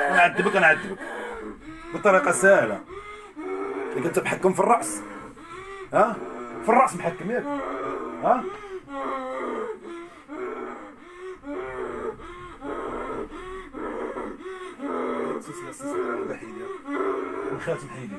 انا اعذبك بطريقه سهله. انت تتحكم في الراس، ها؟ في الراس محكم ياك، ها؟ السلسله الوحيده الخاتم حيدي